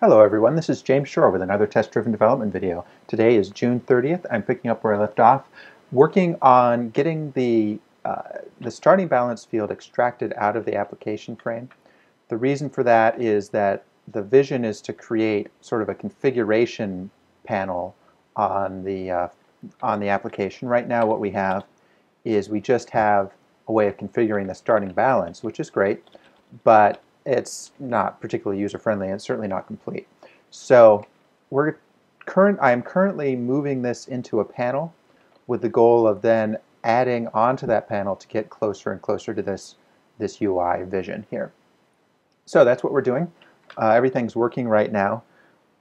Hello everyone, this is James Shore with another test-driven development video. Today is June 30th. I'm picking up where I left off, working on getting the starting balance field extracted out of the application frame. The reason for that is that the vision is to create sort of a configuration panel on the application. Right now what we have is we just have a way of configuring the starting balance, which is great, but it's not particularly user-friendly and it's certainly not complete. So I am currently moving this into a panel with the goal of then adding onto that panel to get closer and closer to this UI vision here. So that's what we're doing. Everything's working right now.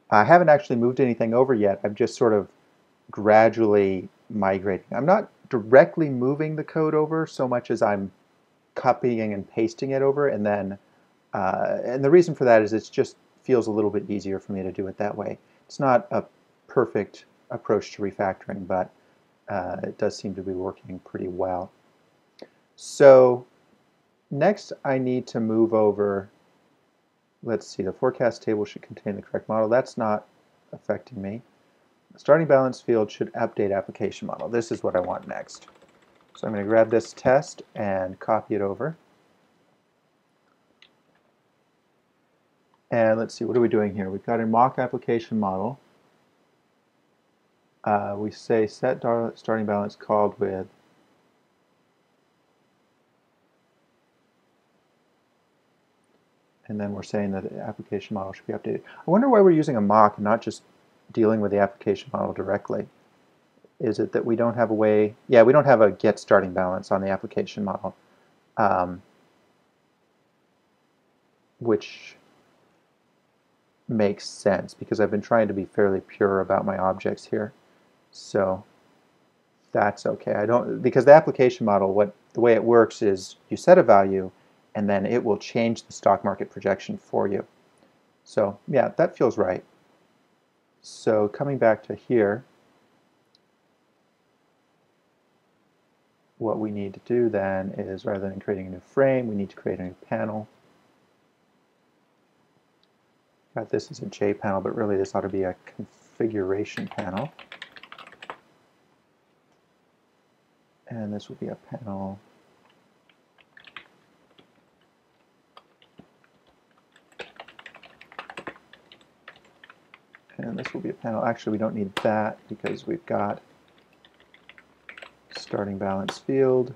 I haven't actually moved anything over yet. I'm just sort of gradually migrating. I'm not directly moving the code over so much as I'm copying and pasting it over, and then and the reason for that is it just feels a little bit easier for me to do it that way. It's not a perfect approach to refactoring, but it does seem to be working pretty well. So next I need to move over, let's see, the forecast table should contain the correct model. That's not affecting me. The starting balance field should update application model. This is what I want next. So I'm going to grab this test and copy it over. And let's see, what are we doing here? We've got a mock application model. We say set starting balance called with and then we're saying that the application model should be updated. I wonder why we're using a mock and not just dealing with the application model directly. Is it that we don't have a way? Yeah, we don't have a get starting balance on the application model, which makes sense because I've been trying to be fairly pure about my objects here. So that's okay. Because the application model, the way it works is you set a value and then it will change the stock market projection for you. So yeah, that feels right. So coming back to here, what we need to do then is, rather than creating a new frame, we need to create a new panel. This is a J panel, but really this ought to be a configuration panel. And this will be a panel. And this will be a panel. Actually, we don't need that because we've got starting balance field.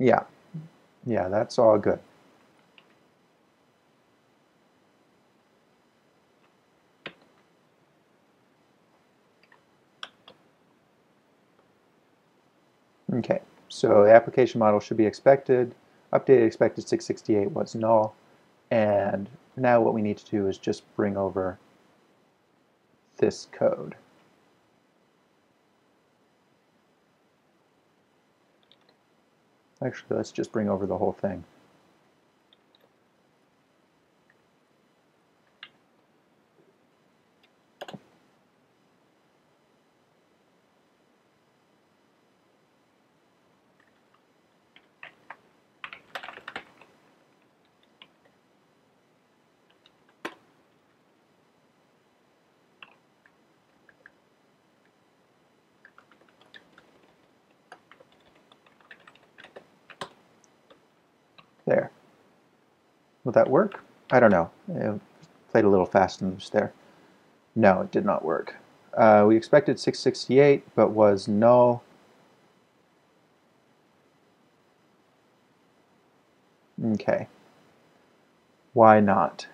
Yeah, that's all good. Okay, so the application model should be expected. Updated expected 668 was null. And now what we need to do is just bring over this code. Actually, let's just bring over the whole thing. There. Will that work? I don't know. It played a little fast and loose there. No, it did not work. We expected 668, but was null. Okay. Why not?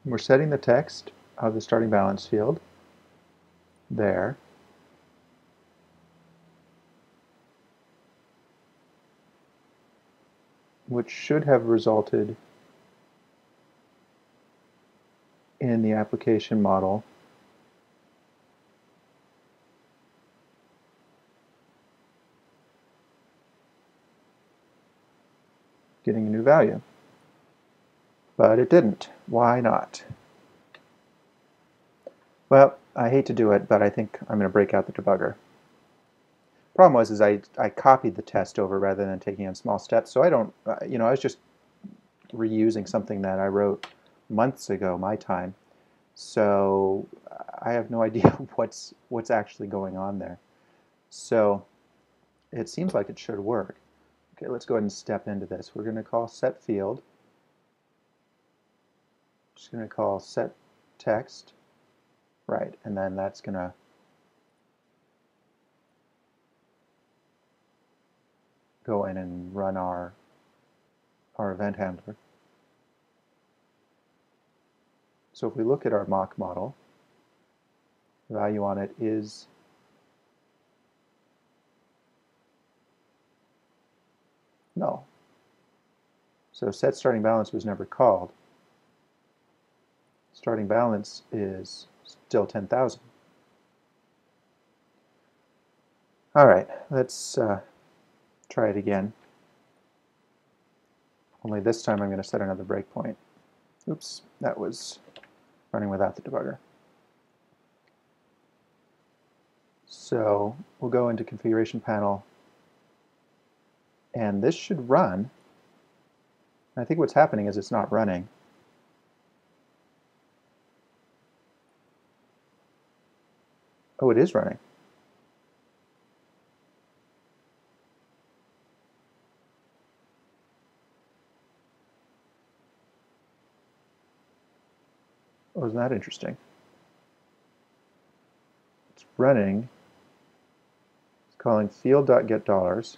We're setting the text of the starting balance field there. Which should have resulted in the application model getting a new value. But it didn't. Why not? Well, I hate to do it, but I think I'm going to break out the debugger. Problem was I copied the test over rather than taking in small steps, so I don't, I was just reusing something that I wrote months ago, my time. So I have no idea what's actually going on there. So it seems like it should work. Okay, let's go ahead and step into this. We're going to call set field. Just going to call set text. Right, and then that's going to go in and run our event handler. So if we look at our mock model, the value on it is null. So set starting balance was never called. Starting balance is still 10,000. All right, let's try it again. Only this time I'm going to set another breakpoint. Oops, that was running without the debugger. So we'll go into configuration panel, and this should run. I think what's happening is it's not running. Oh, it is running. Oh, isn't that interesting? It's running. It's calling field.getDollars.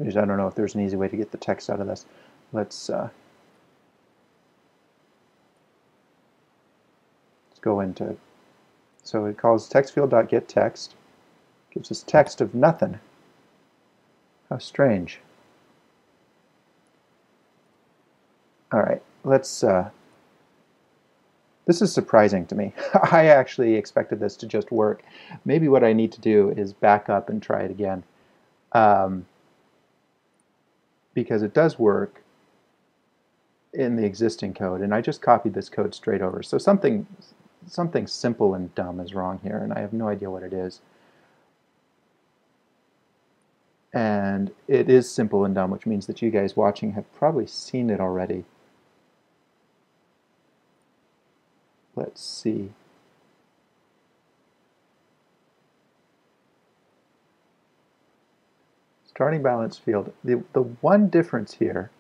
I don't know if there's an easy way to get the text out of this. Let's go into, so it calls textfield.getText, gives us text of nothing. How strange. All right, let's, this is surprising to me. I actually expected this to just work. Maybe what I need to do is back up and try it again. Because it does work in the existing code, and I just copied this code straight over. So something simple and dumb is wrong here, and I have no idea what it is. And it is simple and dumb, which means that you guys watching have probably seen it already. Let's see. Starting balance field. The one difference here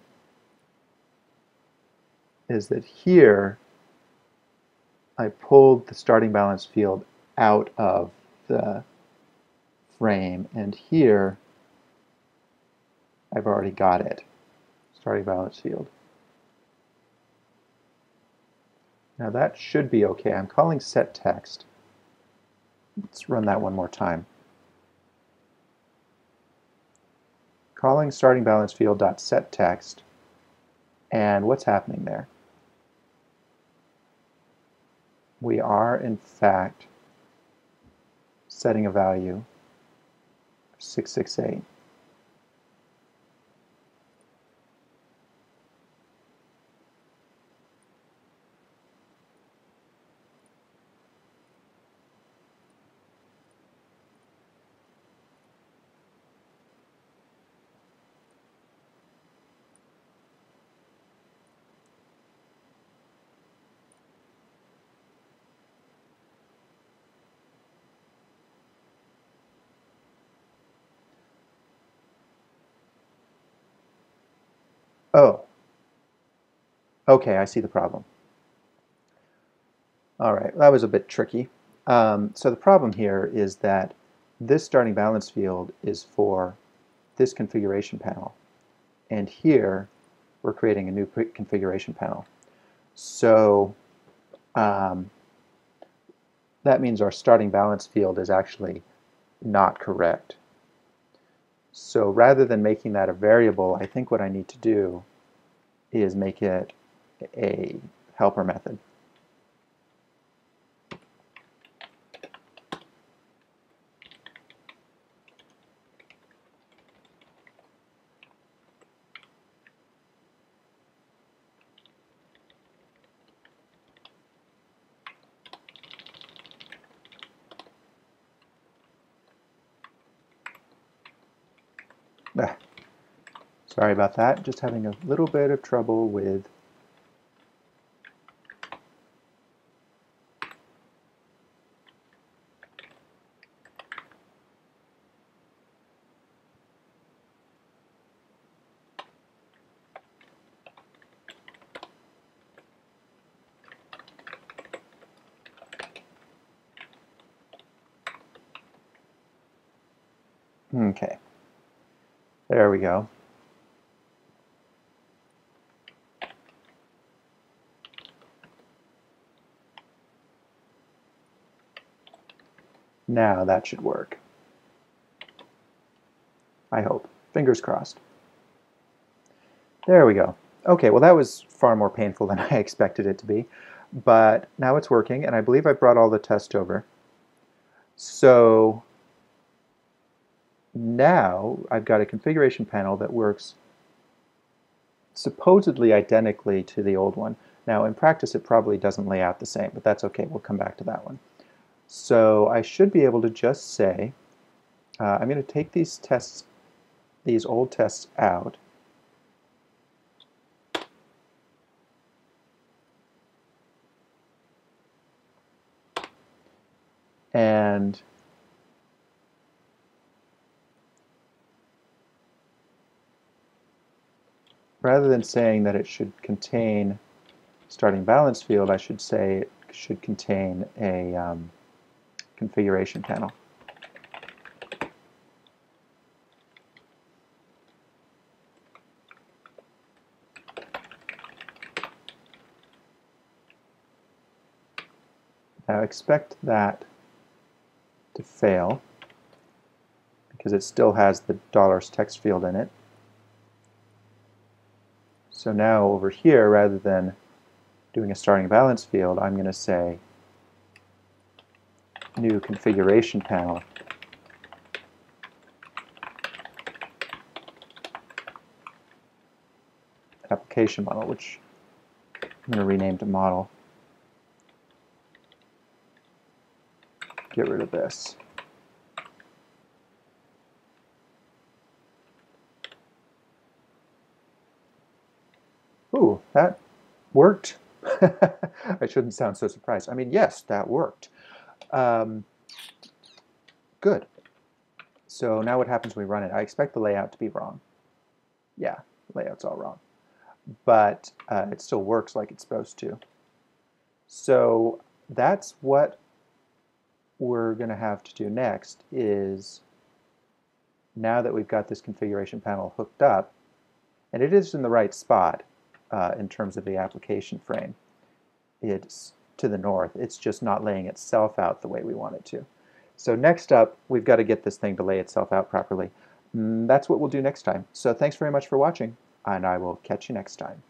is that here I pulled the starting balance field out of the frame, and here I've already got it. Starting balance field. Now that should be okay. I'm calling set text. Let's run that one more time. Calling starting balance field dot set text, and what's happening there? We are in fact setting a value of 668. Oh, okay, I see the problem. All right, that was a bit tricky. So the problem here is that this starting balance field is for this configuration panel. And here, we're creating a new configuration panel. So that means our starting balance field is actually not correct. So rather than making that a variable, I think what I need to do is make it a helper method. Ah, sorry about that, just having a little bit of trouble with okay, there we go. Now that should work. I hope. Fingers crossed. There we go. Okay, well that was far more painful than I expected it to be, but now it's working, and I believe I brought all the tests over. So now I've got a configuration panel that works supposedly identically to the old one. Now in practice it probably doesn't lay out the same, but that's okay, we'll come back to that one. So I should be able to just say, I'm going to take these tests, these old tests out, and rather than saying that it should contain starting balance field, I should say it should contain a configuration panel. Now expect that to fail because it still has the $text field in it. So now over here, rather than doing a starting balance field, I'm going to say new configuration panel. Application model, which I'm going to rename to model. Get rid of this. Ooh, that worked. I shouldn't sound so surprised. I mean, yes, that worked. Good. So now what happens when we run it? I expect the layout to be wrong. Yeah, the layout's all wrong. But it still works like it's supposed to. So that's what we're going to have to do next is, now that we've got this configuration panel hooked up, and it is in the right spot in terms of the application frame. It's to the north. It's just not laying itself out the way we want it to. So next up, we've got to get this thing to lay itself out properly. That's what we'll do next time. So thanks very much for watching, and I will catch you next time.